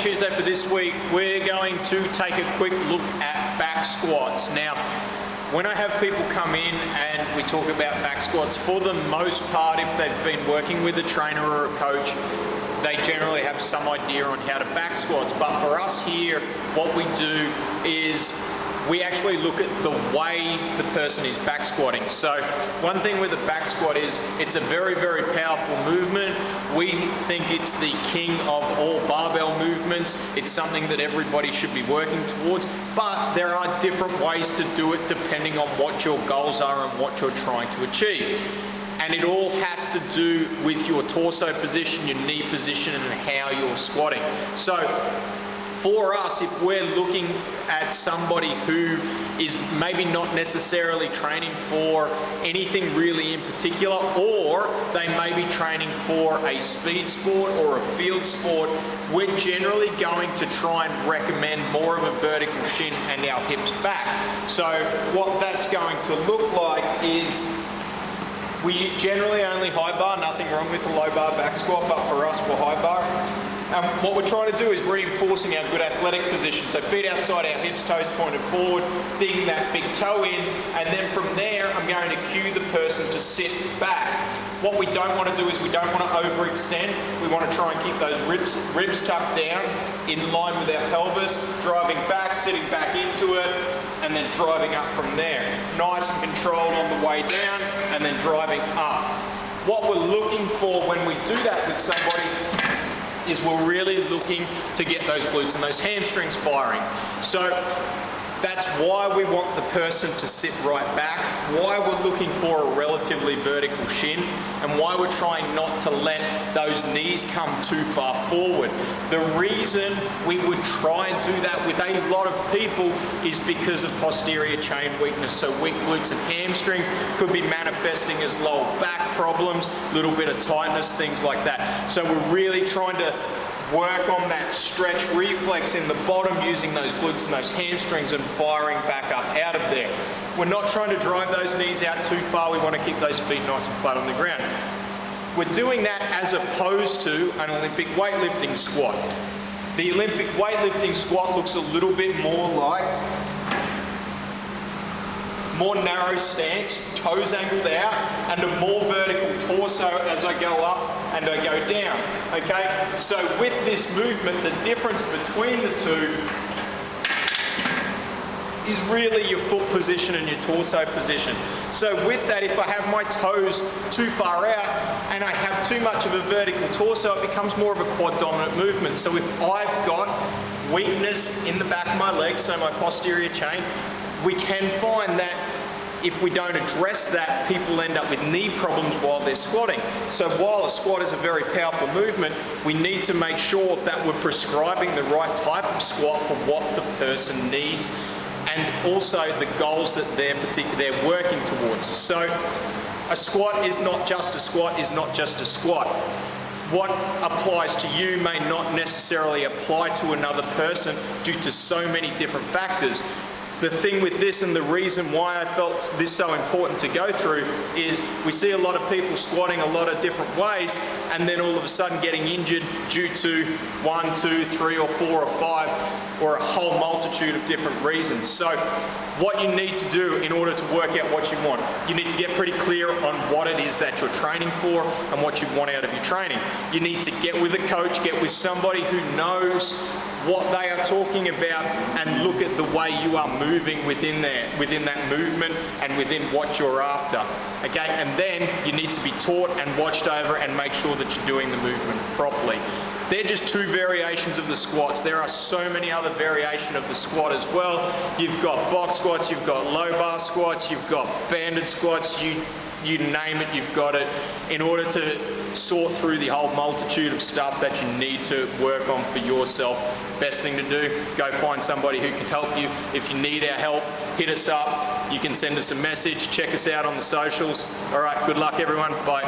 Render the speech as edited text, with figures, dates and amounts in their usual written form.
Tuesday for this week, we're going to take a quick look at back squats. Now, when I have people come in and we talk about back squats, for the most part, if they've been working with a trainer or a coach, they generally have some idea on how to back squats. But for us here, what we do is we actually look at the way the person is back squatting. So one thing with a back squat is it's a very, very powerful movement. We think it's the king of all barbell movements. It's something that everybody should be working towards, but there are different ways to do it depending on what your goals are and what you're trying to achieve. And it all has to do with your torso position, your knee position, and how you're squatting. So for us, if we're looking at somebody who is maybe not necessarily training for anything really in particular, or they may be training for a speed sport or a field sport, we're generally going to try and recommend more of a vertical shin and our hips back. So what that's going to look like is we generally only high bar, nothing wrong with a low bar back squat, but for us we're high bar. What we're trying to do is reinforcing our good athletic position. So feet outside our hips, toes pointed forward, digging that big toe in, and then from there I'm going to cue the person to sit back. What we don't want to do is we don't want to overextend. We want to try and keep those ribs tucked down in line with our pelvis, driving back, sitting back into it, and then driving up from there. Nice and controlled on the way down, and then driving up. What we're looking for when we do that with somebody is we're really looking to get those glutes and those hamstrings firing. So that's why we want the person to sit right back, why we're looking for a relatively vertical shin, and why we're trying not to let those knees come too far forward. The reason we would try and do that with a lot of people is because of posterior chain weakness. So weak glutes and hamstrings could be manifesting as lower back problems, a little bit of tightness, things like that. So we're really trying to work on that stretch reflex in the bottom using those glutes and those hamstrings and firing back up out of there. We're not trying to drive those knees out too far. We want to keep those feet nice and flat on the ground. We're doing that as opposed to an Olympic weightlifting squat. The Olympic weightlifting squat looks a little bit more like more narrow stance, toes angled out, and a more vertical torso as I go up and I go down, okay? So with this movement, the difference between the two is really your foot position and your torso position. So with that, if I have my toes too far out and I have too much of a vertical torso, it becomes more of a quad dominant movement. So if I've got weakness in the back of my legs, so my posterior chain, we can find that if we don't address that, people end up with knee problems while they're squatting. So while a squat is a very powerful movement, we need to make sure that we're prescribing the right type of squat for what the person needs and also the goals that they're working towards. So a squat is not just a squat, is not just a squat. What applies to you may not necessarily apply to another person due to so many different factors. The thing with this, and the reason why I felt this so important to go through, is we see a lot of people squatting a lot of different ways and then all of a sudden getting injured due to 1, 2, 3 or 4 or 5 or a whole multitude of different reasons. So what you need to do in order to work out what you want, you need to get pretty clear on what it is that you're training for and what you want out of your training. You need to get with a coach, get with somebody who knows what they are talking about and look at the way you are moving within that movement and within what you're after, okay? And then you need to be taught and watched over and make sure that you're doing the movement properly. They're just two variations of the squats. There are so many other variations of the squat as well. You've got box squats, you've got low bar squats, you've got banded squats, you name it, you've got it, in order to sort through the whole multitude of stuff that you need to work on for yourself. Best thing to do, go find somebody who can help you. If you need our help, hit us up. You can send us a message, check us out on the socials. All right, good luck everyone, bye.